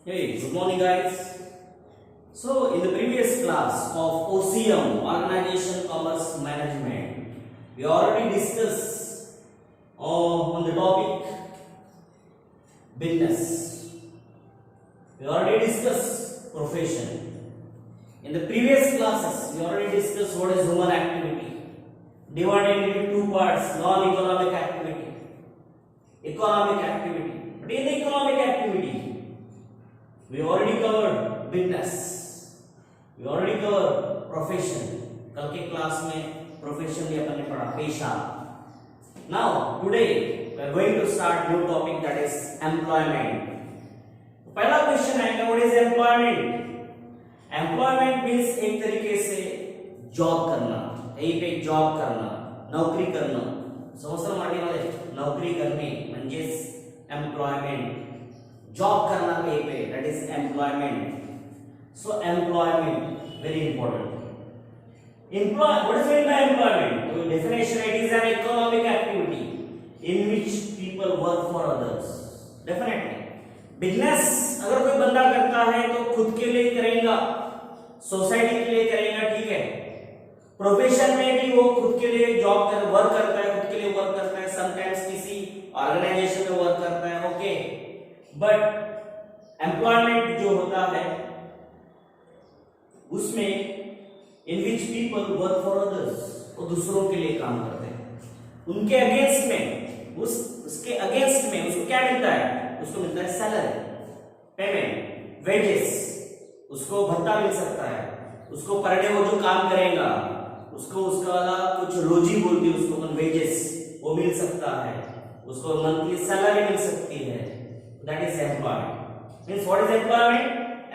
Hey, good morning guys. So in the previous class of OCM, Organization Commerce Management, we already discussed on the topic business. We already discussed profession. In the previous classes, we already discussed what is human activity, divided into two parts: non-economic activity, economic activity. But in the economic activity, we already covered business, we already covered profession. कल के class में profession भी अपन ने पढ़ा, पेशा. Now today we are going to start new topic, that is employment. पहला question है, what is employment? Employment means एक तरीके से जॉब करना, कहीं पे जॉब करना, नौकरी करना. समजता मराठीमध्ये नौकरी करणे म्हणजेच एम्प्लॉयमेंट. जॉब करना कहीं पे, that is employment. So employment very important. What is meant by employment? So definition, it is an economic activity in which people work for others. Definitely. Business अगर कोई बंदा करता है तो खुद के लिए करेगा, सोसाइटी के लिए करेगा, ठीक है. प्रोफेशन में भी वो खुद के लिए जॉब वर्क करता है, खुद के लिए वर्क करता है, समटाइम्स किसी ऑर्गेनाइजेशन में वर्क करता है, ओके. बट एम्प्लॉयमेंट जो होता है उसमें in which people work for others, वो दूसरों के लिए काम करते हैं, उनके अगेंस्ट में, उसके अगेंस्ट में उसको क्या मिलता है? उसको मिलता है सैलरी, पेमेंट, वेजेस, उसको भत्ता मिल सकता है, उसको पर डे वो जो काम करेगा उसको उसका कुछ रोजी बोलती है उसको, वेजेस वो मिल सकता है, उसको मंथली सैलरी मिल सकती है. That is employment. Means what is employment?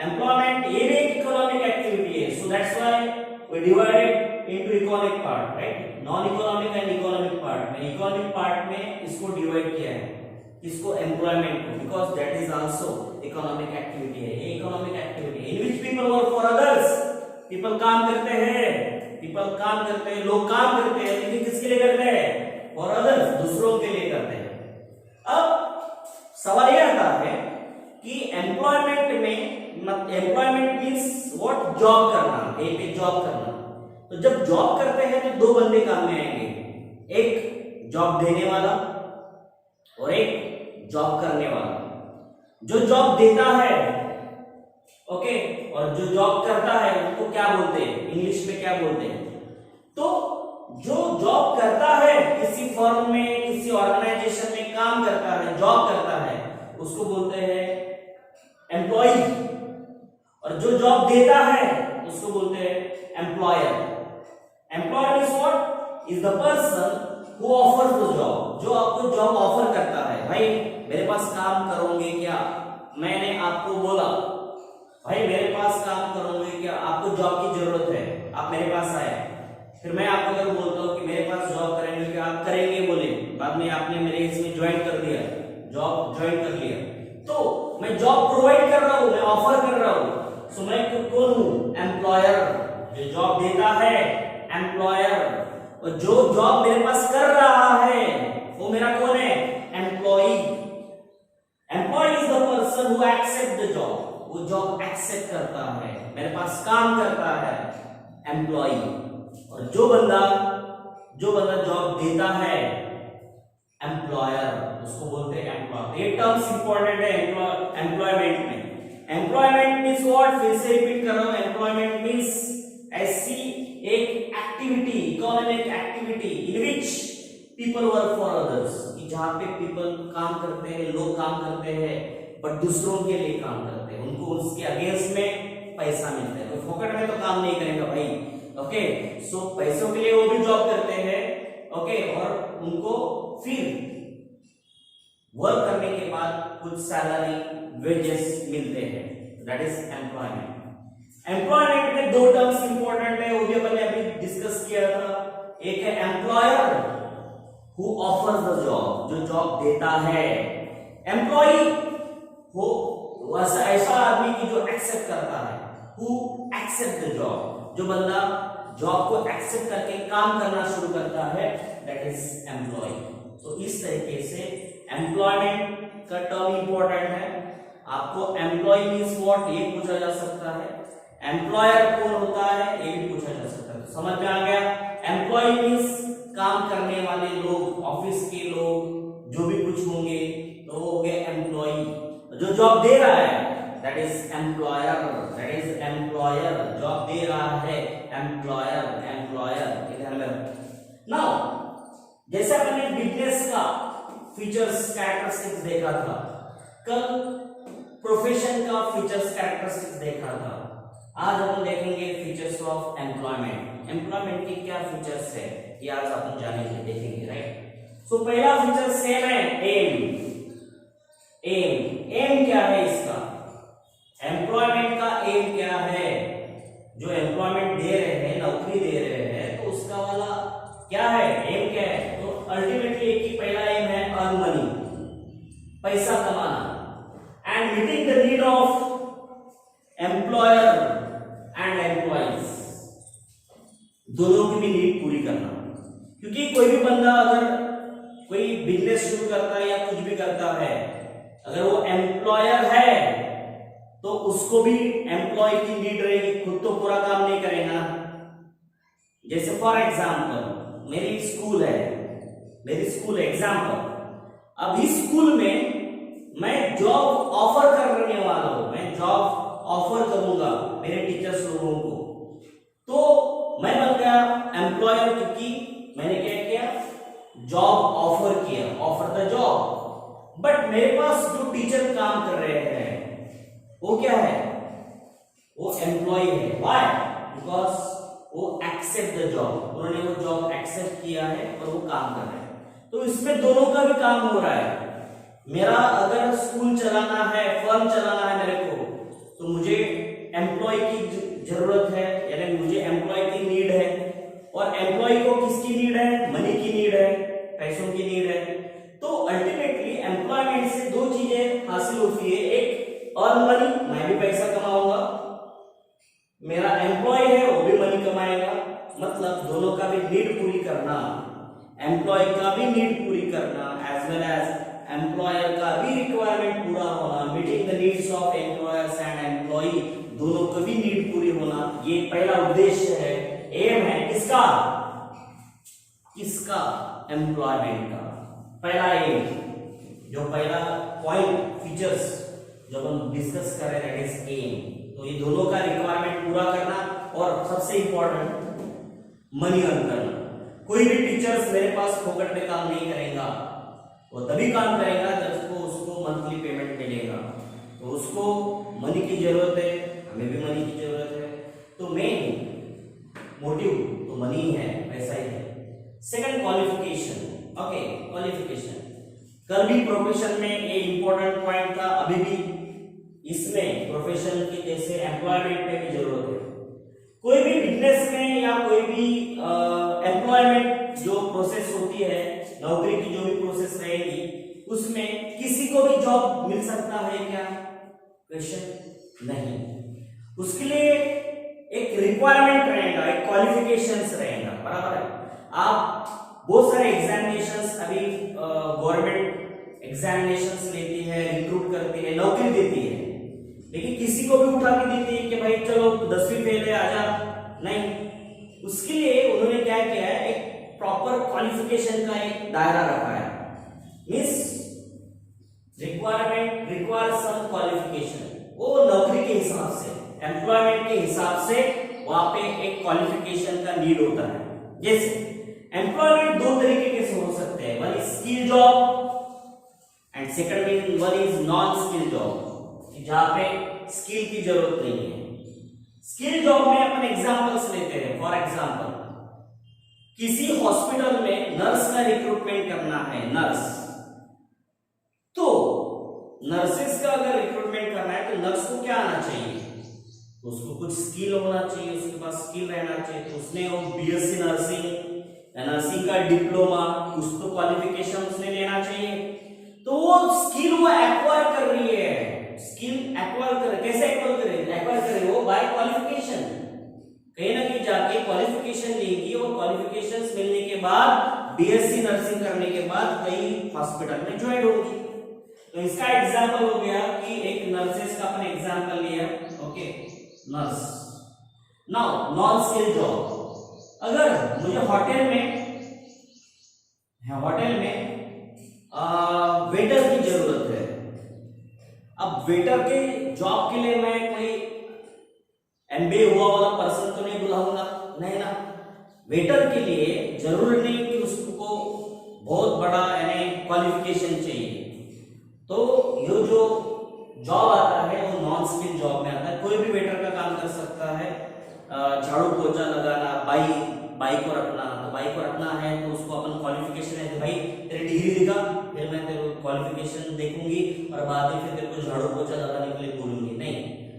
Employment ये भी एक इकोनॉमिक एक्टिविटी है. So that's why we divided into economic part, right? Non economic and economic part में. इकोनॉमिक पार्ट में इसको डिवाइड किया है, इसको एम्प्लॉयमेंट को, because that is also economic activity है. ये economic activity in which people work for others. People काम करते हैं, पीपल काम करते हैं, लोग काम करते हैं, लेकिन किसके लिए करते हैं? फॉर अदर्स, दूसरों के लिए करते हैं. अब सवाल यह आता है कि एम्प्लॉयमेंट में, एम्प्लॉयमेंट मींस व्हाट? जॉब करना, कहीं पे जॉब करना. तो जब जॉब करते हैं तो दो बंदे काम में आएंगे, एक जॉब देने वाला और एक जॉब करने वाला. जो जॉब देता है, ओके, और जो जॉब करता है उनको क्या बोलते हैं? इंग्लिश में क्या बोलते हैं? तो जो जॉब करता है, किसी फर्म में, किसी ऑर्गेनाइजेशन में काम करता है, जॉब करता है, उसको बोलते हैं एम्प्लॉय. और जो जॉब देता है उसको बोलते हैं employer. Employer is what? Is the person who offers the job. जो आपको जॉब ऑफर करता है, भाई मेरे पास काम करोगे क्या? मैंने आपको बोला भाई मेरे पास काम करोगे क्या, आपको जॉब की जरूरत है, आप मेरे पास आए. फिर मैं आपको अगर बोलता हूँ कि मेरे पास जॉब करेंगे क्या? आप करेंगे बोले, बाद में आपने मेरे इसमें ज्वाइन कर दिया, जॉब ज्वाइन कर लिया, तो मैं जॉब प्रोवाइड कर रहा हूँ, मैं ऑफर कर रहा हूँ. सो मैं कौन हूँ? एम्प्लॉयर. जो जॉब देता है एम्प्लॉयर, और जो जॉब मेरे पास कर रहा है वो मेरा कौन है? Employee. Employee is the person who accept the job. वो जॉब एक्सेप्ट करता है, मेरे पास काम करता है, एम्प्लॉय. और जो बंदा जॉब देता है, एम्प्लॉयर, उसको बोलते हैं एम्प्लॉय. ये टर्म्स इंपॉर्टेंट है एम्प्लॉयमेंट में. Employment means what? फिर से रिपीट कर रहा हूं, एम्प्लॉयमेंट मींस ऐसी एक activity, economic activity in which people work for others, कि जहां पे पीपल काम करते हैं, लोग काम करते हैं, बट दूसरों के लिए काम करते हैं, उनको उसके अगेंस्ट में पैसा मिलता है. तो फोकट में तो काम नहीं करेगा भाई, ओके. सो पैसों के लिए वो भी जॉब करते हैं, ओके, और उनको फिर वर्क करने के बाद कुछ सैलरी, वेजेस मिलते हैं. That is employment. एम्प्लॉयमेंट में दो टर्म्स इंपॉर्टेंट है, वो भी अपन ने अभी डिस्कस किया था. एक है employer who offers the job, जो जॉब देता है. एम्प्लॉई हो ऐसा आदमी की जो एक्सेप्ट करता है, हु एक्सेप्ट द जॉब. जो बंदा जॉब को एक्सेप्ट करके काम करना शुरू करता है, दैट इज एम्प्लॉय. तो इस तरीके से एम्प्लॉयमेंट का टर्म इंपॉर्टेंट है. आपको एम्प्लॉय मींस व्हाट ये पूछा जा सकता है, एम्प्लॉयर कौन होता है ये भी पूछा जा सकता है। तो समझ में आ गया, एम्प्लॉय मींस काम करने वाले लोग, ऑफिस के लोग जो भी कुछ होंगे तो वो हो गए एम्प्लॉय। जो जॉब दे रहा है that is employer, that is employer, job दे रहा है एम्प्लॉयर, एम्प्लॉयर इधर में। नाउ जैसे मैंने बिजनेस का फीचर्स कैरेक्टरिस्टिक्स देखा था, कल प्रोफेशन का फीचर्स कैरेक्टरिस्टिक्स देखा था, आज हम देखेंगे फीचर्स ऑफ एम्प्लॉयमेंट। एम्प्लॉयमेंट के क्या फीचर्स है ये आज अपन जानेंगे, देखेंगे, राइट। सो पहला फीचर सेम है, एम। एम क्या है इसका, एम्प्लॉयमेंट का एम क्या है? जो एम्प्लॉयमेंट दे रहे हैं, नौकरी दे रहे हैं, तो उसका वाला क्या है, एम क्या है? तो अल्टीमेटली एक ही पहला एम है अर्न मनी, पैसा कमाना, and meeting the need of employer and employees, दोनों की भी नीड पूरी करना। क्योंकि कोई भी बंदा अगर कोई बिजनेस शुरू करता है या कुछ भी करता है, अगर वो एम्प्लॉयर है तो उसको भी एम्प्लॉय की नीड रहेगी, खुद तो पूरा काम नहीं करेगा। जैसे फॉर एग्जांपल मेरी स्कूल है, एग्जांपल, अभी स्कूल में मैं जॉब ऑफर करने वाला हूं, मैं जॉब ऑफर करूंगा मेरे टीचर्स लोगों को, तो मैं बन गया एम्प्लॉयर, क्योंकि मैंने क्या किया, जॉब ऑफर किया, ऑफर द जॉब। बट मेरे पास जो टीचर काम कर रहे हैं वो क्या है, वो एम्प्लॉय है। व्हाई? बिकॉज वो एक्सेप्ट द जॉब, उन्होंने वो जॉब एक्सेप्ट किया है और वो काम कर रहे हैं। तो इसमें दोनों का भी काम हो रहा है। मेरा अगर स्कूल चलाना है, फर्म चलाना है मेरे को, तो मुझे एम्प्लॉय की जरूरत है, यानी मुझे एम्प्लॉय की नीड है। और एम्प्लॉय को किसकी नीड है? मनी की नीड है, पैसों की नीड है। तो अल्टीमेटली एम्प्लॉयमेंट से दो चीजें हासिल होती है, एक अर्न मनी, मैं भी पैसा कमाऊंगा, मेरा एम्प्लॉय है वो भी मनी कमाएगा, मतलब दोनों का भी नीड पूरी करना, एम्प्लॉय का भी नीड पूरी करना एज वेल एज एम्प्लॉयर का भी रिक्वायरमेंट पूरा होना, meeting the needs of employers and employee, दोनों का भी नीड पूरी होना, ये पहला उद्देश्य है, एम है किसका, एम्प्लॉयमेंट का पहला एम। जो पहला पॉइंट फीचर्स जब हम डिस्कस कर रहे हैं दैट इज एम। तो ये दोनों का रिक्वायरमेंट पूरा करना, और सबसे इंपॉर्टेंट मनी अर्न करना। कोई भी टीचर्स मेरे पास फोकट में काम नहीं करेगा, वो तभी काम करेगा जब उसको मंथली पेमेंट मिलेगा। तो उसको मनी की जरूरत है, हमें भी मनी की जरूरत है, तो मेन मोटिव तो मनी है, पैसा ही है। सेकंड क्वालिफिकेशन, ओके, क्वालिफिकेशन कल भी प्रोफेशन में ये इंपॉर्टेंट पॉइंट था, अभी भी इसमें प्रोफेशन की जैसे एम्प्लॉयमेंट में भी जरूरत है। कोई भी बिजनेस में या कोई भी एम्प्लॉयमेंट जो प्रोसेस होती है, नौकरी की जो भी प्रोसेस रहेगी, उसमें किसी को भी जॉब मिल सकता है क्या? क्वेश्चन नहीं। उसके लिए एक रिक्वायरमेंट रहेगा, एक क्वालिफिकेशंस रहेगा, बराबर है। आप बहुत सारे एग्जामिनेशंस अभी गवर्नमेंट एग्जामिनेशंस लेती है, रिक्रूट करती है, नौकरी देती है, लेकिन किसी को भी उठा के देती है कि भाई चलो 10वीं फेल है आजा, नहीं। उसके लिए उन्होंने क्या किया है, एक प्रॉपर क्वालिफिकेशन का एक दायरा रखा है, means requirement require some qualification, वो नौकरी के हिसाब से, एम्प्लॉयमेंट के हिसाब से वहां पे एक क्वालिफिकेशन का नीड होता है। जैसे एम्प्लॉयमेंट दो तरीके के से हो सकते हैं, one is skill job and second one is non skill job, जहां पे स्किल की जरूरत नहीं है। स्किल जॉब में अपन एग्जांपल्स लेते हैं। फॉर एग्जांपल, किसी हॉस्पिटल में नर्स का रिक्रूटमेंट करना है, नर्स, तो नर्सेस का अगर रिक्रूटमेंट करना है तो नर्स को क्या आना चाहिए? तो उसको कुछ स्किल होना चाहिए, उसके पास स्किल रहना चाहिए। तो उसने वो बीएससी नर्सिंग या नर्सिंग का डिप्लोमा, कुछ तो क्वालिफिकेशन उसने लेना चाहिए। तो वो स्किल वो एक्वायर कर रही है, स्किल एक्वायर कर, कैसे एक्वायर करे वो बाय क्वालिफिकेशन, कहीं ना कहीं जाके क्वालिफिकेशन लेगी, और क्वालिफिकेशंस मिलने के बाद बीएससी नर्सिंग करने के बाद कई हॉस्पिटल में ज्वाइन होगी। तो इसका एग्जाम्पल हो गया कि एक नर्सेस का अपन एग्जाम्पल लिया, okay, nurse. Now non skill job, अगर मुझे होटल में वेटर की जरूरत है, अब वेटर के जॉब के लिए मैं कोई एमबीए हुआ वाला पर्सन तो नहीं बुलाऊंगा, नहीं ना। वेटर के लिए जरूरी नहीं कि उसको बहुत बड़ा यानी क्वालिफिकेशन चाहिए, तो ये जो जॉब आता है वो नॉन स्किल जॉब में आता है। कोई भी वेटर का काम कर सकता है, झाड़ू पोछा लगाना, बाई को रखना, तो बाई को रखना है तो उसको अपन क्वालिफिकेशन है तो भाई तेरी डिग्री दिखा, फिर मैं तेरे क्वालिफिकेशन देखूंगी और बाद में फिर तेरे को झाड़ू पोछा लगाने के लिए बोलूंगी, नहीं।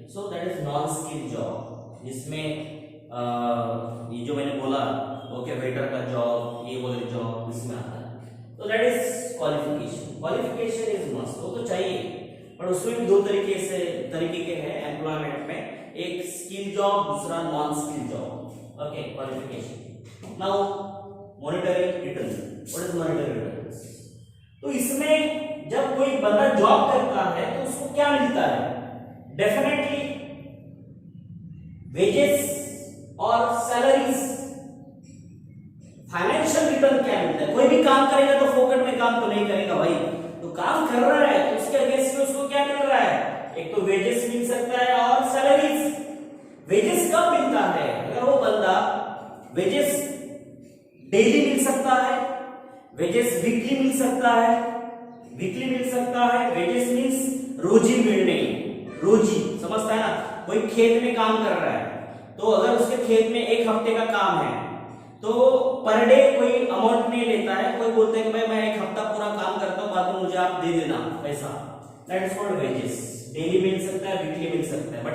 So that is non skill job, जिसमें ये जो मैंने बोला, ओके, वेटर का जॉब, ये वाली जॉब इसमें आता है। तो that is qualification is must, वो तो चाहिए, पर उसमें भी दो तरीके के हैं एम्प्लॉयमेंट में, एक स्किल जॉब, दूसरा non skill job, okay, qualification. Now monetary return, what is monetary return? तो इसमें जब कोई बंदा जॉब करता है तो उसको क्या मिलता है? डेफिनेटली वेजेस और सैलरीज। फाइनेंशियल रिटर्न क्या मिलता है? कोई भी काम करेगा तो फोकट में काम तो नहीं करेगा भाई, तो काम कर रहा है तो उसके अगेंस्ट में उसको क्या मिल रहा है? एक तो वेजेस मिल सकता है और सैलरीज। वेजेस कब मिलता है? अगर वो बंदा वेजेस डेली मिल सकता है, वेजेस वीकली मिल सकता है, वेजेस मींस रोजी मिलने, रोजी, समझता है ना? कोई खेत में काम कर रहा है तो अगर उसके खेत में एक हफ्ते का काम है तो पर डे कोई अमाउंट नहीं लेता है, कोई बोलता है कि भाई मैं एक हफ्ता पूरा काम करता हूं, बाद में मुझे आप दे देना पैसा, that is called wages. Daily मिल सकता है, वीकली मिल सकता है, बट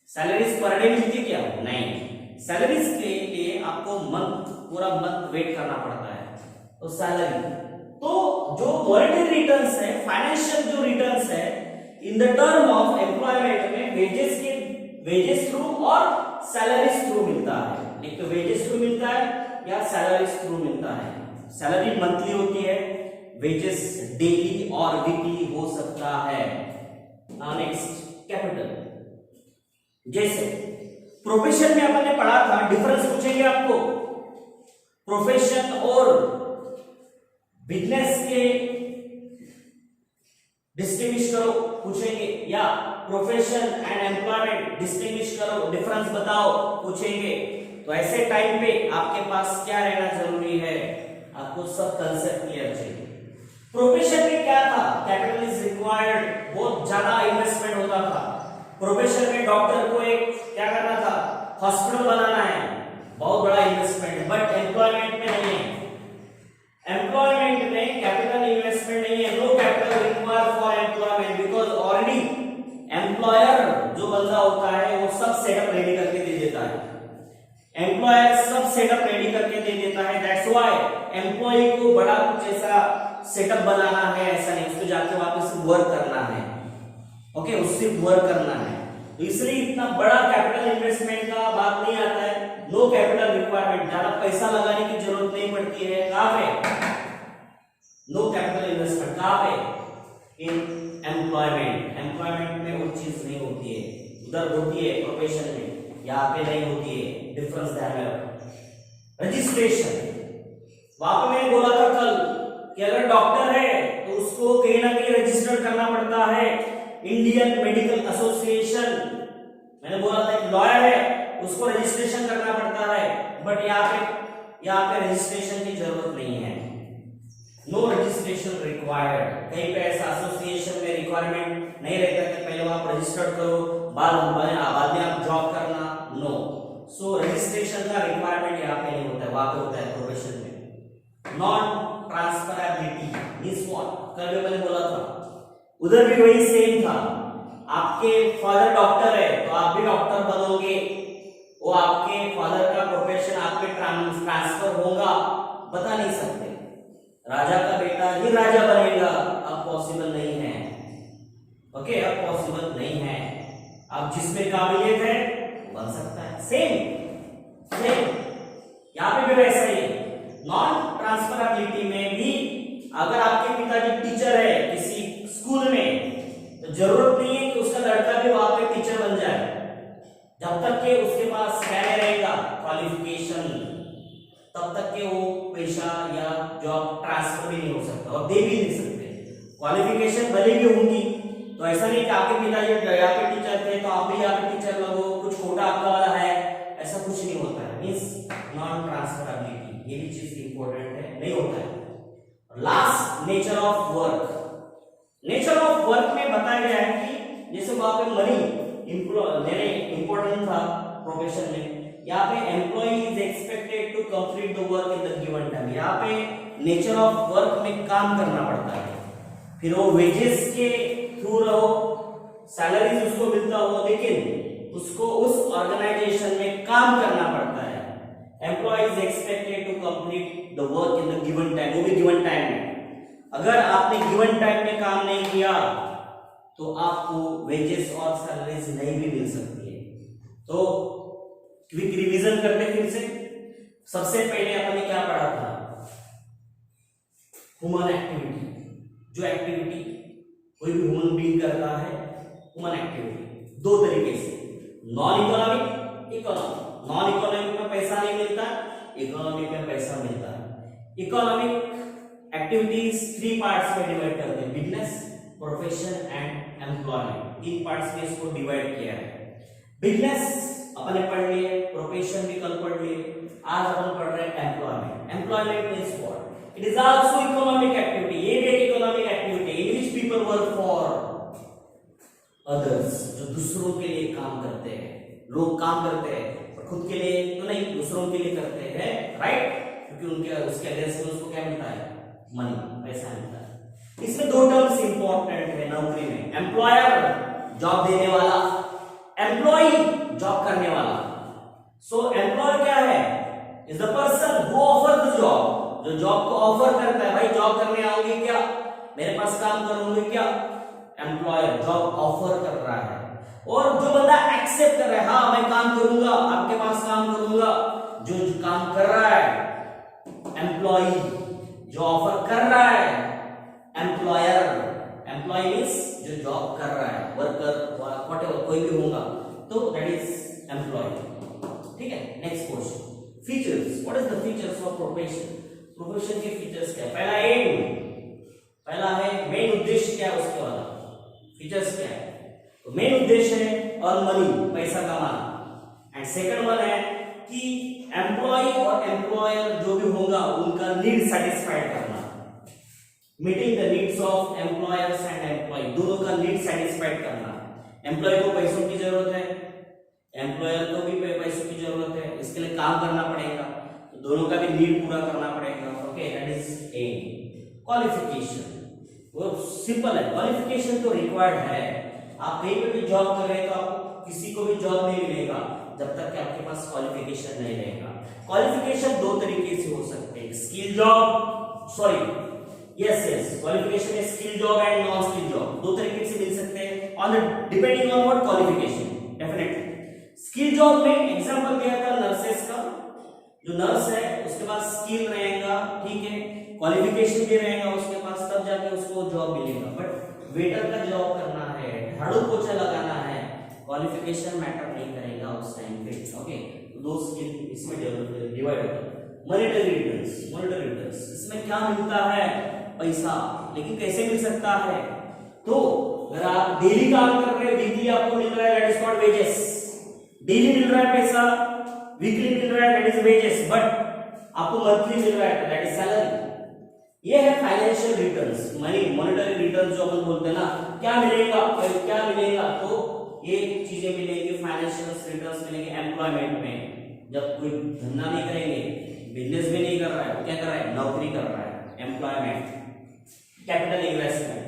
सैलरीज पर डे मिलती क्या? नहीं, सैलरीज के लिए आपको पूरा मंथ वेट करना पड़ता है, तो सैलरी। तो जो मॉनेटरी रिटर्न्स है, फाइनेंशियल जो रिटर्न्स है, in the term of employment में वेजेस थ्रू और सैलरीज थ्रू मिलता है। एक तो वेजेस थ्रू मिलता है या सैलरीज थ्रू मिलता है। सैलरी मंथली होती है, वेजेस डेली और वीकली हो सकता है। Now next, capital. जैसे प्रोफेशन में अपन ने पढ़ा था, डिफरेंस पूछेंगे आपको, प्रोफेशन और बिजनेस के डिस्टिंग्विश करो पूछेंगे, या प्रोफेशन एंड एम्प्लॉयमेंट डिस्टिंग्विश करो, डिफरेंस बताओ पूछेंगे। तो ऐसे टाइम पे आपके पास क्या रहना जरूरी है? आपको सब कंसेप्ट क्लियर चाहिए। प्रोफेशन में क्या था? कैपिटल इज रिक्वायर्ड, बहुत ज्यादा इन्वेस्टमेंट होता था। प्रोफेशन में डॉक्टर को एक क्या करना था? हॉस्पिटल बनाना है, बहुत बड़ा इन्वेस्टमेंट है, बट एम्प्लॉयमेंट में नहीं है। एम्प्लॉयमेंट में कैपिटल इन्वेस्टमेंट नहीं है, no capital required for employment, because already employer जो बंदा होता है वो सब सेटअप रेडी करके दे देता है। एम्प्लॉयर सब सेटअप रेडी करके दे देता है, दैट्स व्हाई एम्प्लॉय को बड़ा कुछ ऐसा सेटअप बनाना है ऐसा नहीं, उसको जाके वापस वर्क करना है, ओके, उससे वर्क करना है। तो इसलिए इतना बड़ा कैपिटल इन्वेस्टमेंट का बात नहीं आता है। नो कैपिटल रिक्वायरमेंट, ज्यादा पैसा लगाने की जरूरत नहीं पड़ती है। कहां पे? नो कैपिटल इन्वेस्टमेंट कहां पे? इन एम्प्लॉयमेंट में वो चीज नहीं होती है, उधर होती है प्रोफेशन में, यहाँ पे नहीं होती है। डिफरेंस ध्यान में रखो। रजिस्ट्रेशन, वहां पे मैंने बोला था कल कि अगर डॉक्टर है तो उसको कहीं ना कहीं रजिस्टर करना पड़ता है, इंडियन मेडिकल एसोसिएशन। मैंने बोला था एक लॉयर है उसको रजिस्ट्रेशन करना पड़ता है, बट यहाँ पे रजिस्ट्रेशन की जरूरत नहीं है, नो रजिस्ट्रेशन रिक्वायर्ड। कहीं पे ऐसा एसोसिएशन में रिक्वायरमेंट नहीं रहता कि पहले आप रजिस्टर्ड करो, बाद में आप जॉब करना, नो। सो रजिस्ट्रेशन का रिक्वायरमेंट यहाँ पे नहीं होता है, वहां पे होता है प्रोफेशन में। Non transferability means what? कल मैंने बोला था, उधर भी वही सेम था। आपके फादर डॉक्टर है तो आप भी डॉक्टर बनोगे, वो आपके फादर का प्रोफेशन आप पे ट्रांसफर होगा, बता नहीं सकते। राजा का बेटा ही राजा बनेगा, अब पॉसिबल नहीं है, ओके, अब पॉसिबल नहीं है। आप जिसमें काबिलियत है बन सकता है, सेम यहाँ पे भी वैसा ही है। नॉन ट्रांसफरेबिलिटी में भी अगर आपके पिताजी टीचर है तब तक के वो पेशा या जॉब ट्रांसफर भी नहीं हो सकता और दे भी नहीं सकते। क्वालिफिकेशन भले भी होंगी तो ऐसा नहीं कि आपके पिताजी यहाँ पे टीचर थे तो आप भी यहाँ पे टीचर लगो, कुछ कोटा आपका वाला है, ऐसा कुछ नहीं होता है। मींस नॉन ट्रांसफरेबिलिटी, ये भी चीज इंपॉर्टेंट है, नहीं होता है। Last, nature of work. Nature of work में बताया गया है कि जैसे वहां पे मनी इंपॉर्टेंट था प्रोफेशन में, यहाँ पे employee is expected to complete the work in the given time. यहाँ पे नेचर ऑफ वर्क में काम करना पड़ता है, फिर वो वेजेस के थ्रू रहो, सैलरीज उसको मिलता हो, लेकिन उसको उस ऑर्गेनाइजेशन में काम करना पड़ता है। Employee is expected to complete the work in the given time, वो भी गिवन टाइम में। अगर आपने गिवन टाइम में काम नहीं किया तो आपको वेजेस और सैलरीज नहीं भी मिल सकती है। तो क्विक रिवीजन करते फिर से। सबसे पहले आपने क्या पढ़ा था? ह्यूमन एक्टिविटी, जो एक्टिविटी कोई भी ह्यूमन बीइंग करता है, ह्यूमन एक्टिविटी दो तरीके से, non economic, economic. Non economic में पैसा नहीं मिलता, इकोनॉमिक में पैसा मिलता है। इकोनॉमिक एक्टिविटीज 3 पार्ट्स में डिवाइड करते हैं, business, profession and employment. 3 parts में इसको डिवाइड किया है। बिजनेस अपने पढ़ लिए, प्रोफेशन भी कल पढ़ लिए, आज अपन पढ़ रहे हैं employment. Employment means what? It is also economic activity, ये भी एक economic activity in which people work for others, जो दूसरों के लिए काम करते हैं। लोग काम करते हैं पर खुद के लिए तो नहीं, दूसरों के लिए करते हैं, राइट? क्योंकि उनके उसके अगेंस्ट में उसको क्या मिलता है? मनी, पैसा मिलता है। इसमें 2 टर्म्स इंपॉर्टेंट है नौकरी में, एम्प्लॉयर जॉब देने वाला, एम्प्लॉई जॉब करने वाला। सो एम्प्लॉयर क्या है? Is the person who offer the job, जो जॉब को ऑफर करता है। भाई जॉब करने आओगे क्या? मेरे पास काम करोगे क्या? एम्प्लॉयर जॉब ऑफर कर रहा है। और जो बंदा एक्सेप्ट कर रहा है, हाँ मैं काम करूंगा, आपके पास काम करूंगा, जो काम कर रहा है एम्प्लॉई, जो ऑफर कर रहा है एम्प्लॉयर। एम्प्लॉय मींस जो जॉब कर रहा है, वर्कर, व्हाटएवर कोई भी होगा, तो दैट इज एम्प्लॉय। ठीक है, next question, features. What is the features of profession? Profession के फीचर्स क्या है? पहला एम, पहला है मेन उद्देश्य क्या है उसके वाला, फीचर्स क्या है? तो मेन उद्देश्य है अर्न मनी, पैसा कमाना। एंड सेकंड वन है कि एम्प्लॉय और एम्प्लॉयर जो भी होगा उनका नीड सेटिस्फाइड करना, meeting the needs of employers and employee, दोनों का नीड सेटिस्फाइड करना। एम्प्लॉय को पैसों की जरूरत है, एम्प्लॉयर को भी पैसों की जरूरत है, इसके लिए काम करना पड़ेगा, तो दोनों का भी नीड पूरा करना पड़ेगा। Okay, that is aim. Qualification वो सिंपल है, क्वालिफिकेशन तो रिक्वायर्ड है। आप कहीं पे भी जॉब कर रहे हैं तो आपको किसी को भी जॉब नहीं मिलेगा जब तक कि आपके पास क्वालिफिकेशन नहीं रहेगा। क्वालिफिकेशन 2 तरीके से हो सकते हैं, skill job, sorry yes qualification है skill job and non skill job, 2 तरीके से मिल सकते हैं on depending on what qualification. Definitely skill job में एग्जांपल दिया था नर्सेस का, जो नर्स है उसके पास स्किल रहेगा, ठीक है, क्वालिफिकेशन भी रहेगा उसके पास, तब जाके उसको जॉब मिलेगा। बट वेटर का जॉब करना है, झाड़ू पोछा लगाना है, क्वालिफिकेशन मैटर नहीं करेगा उस टाइम पे। ओके, तो 2 स्किल इसमें डिवाइड होता है। मॉनेटरी रिटर्न्स, मॉनेटरी रिटर्न्स इसमें क्या मिलता है? पैसा, लेकिन कैसे मिल सकता है? तो अगर आप डेली काम कर रहे हैं, वीकली आपको मिल रहा है, that is called wages. Daily मिल रहा है पैसा, वीकली मिल रहा है, दैट इज वेजेस, बट आपको मंथली मिल रहा है, दैट इज सैलरी। ये है financial returns, money, monetary returns जो अपन बोलते हैं ना, क्या मिलेगा, क्या मिलेगा? तो ये चीजें मिलेंगी, फाइनेंशियल रिटर्न्स मिलेंगे एम्प्लॉयमेंट में। जब कोई धंधा नहीं करेंगे, बिजनेस भी नहीं कर रहा है, क्या कर रहा है? नौकरी कर रहा है, employment. Capital investment,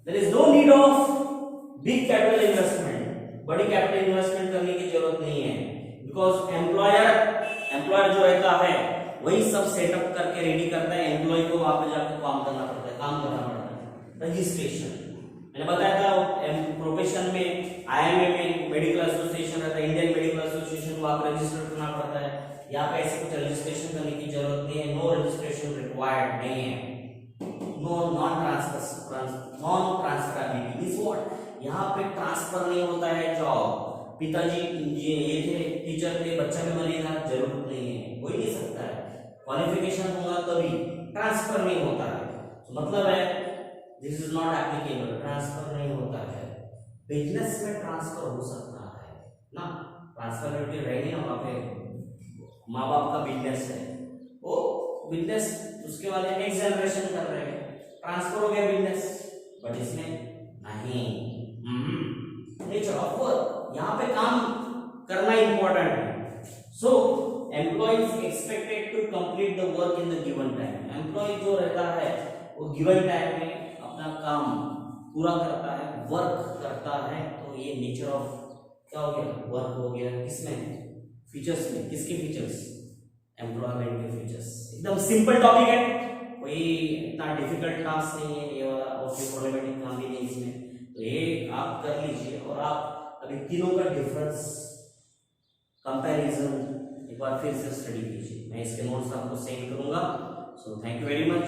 there is no need of big capital investment, बड़ी कैपिटल इन्वेस्टमेंट करने की जरूरत नहीं है, बिकॉज एम्प्लॉयर जो रहता है वही सब सेटअप करके रेडी करता है, एम्प्लॉय को वहां पे जाकर काम करना पड़ता है। रजिस्ट्रेशन मैंने बताया था, प्रोफेशन में आईएमए में मेडिकल एसोसिएशन रहता है, इंडियन मेडिकल एसोसिएशन, वहां पर रजिस्टर करना पड़ता है। यहाँ पे ऐसे कुछ रजिस्ट्रेशन करने की जरूरत नहीं है, नो रजिस्ट्रेशन रिक्वायर्ड नहीं है। Non transferability means what? यहाँ पे ट्रांसफर नहीं होता है जॉब। पिताजी ये थे, टीचर थे, बच्चा भी बनेगा, जरूरत नहीं है, हो ही नहीं सकता है। क्वालिफिकेशन होगा तभी, ट्रांसफर नहीं होता है। तो मतलब है this is not applicable, transfer नहीं होता है। बिजनेस में ट्रांसफर हो सकता है ना, ट्रांसफर रहेगी ना, वहाँ पे माँ बाप का बिजनेस है, वो बिजनेस उसके वाले नेक्स्ट जनरेशन कर रहे हैं, ट्रांसफर हो गया बिजनेस, बट इसमें नहीं। नेचर ऑफ वर्क, यहाँ पे काम करना इंपॉर्टेंट है। So employees expected to complete the work in the given time. Employee जो रहता है वो गिवन टाइम में अपना काम पूरा करता है, वर्क करता है। तो ये नेचर ऑफ क्या हो गया, वर्क हो गया। किसमें, फीचर्स में। किसके फीचर्स, एम्प्लॉयमेंट के फीचर्स। एकदम सिंपल टॉपिक है, कोई इतना डिफिकल्ट टास्क नहीं है ये वाला, और कोई प्रॉब्लमेटिक काम भी नहीं इसमें। तो ये आप कर लीजिए, और आप अभी तीनों का डिफरेंस, कंपैरिजन एक बार फिर से स्टडी कीजिए। मैं इसके नोट्स आपको सेंड करूंगा। So thank you very much.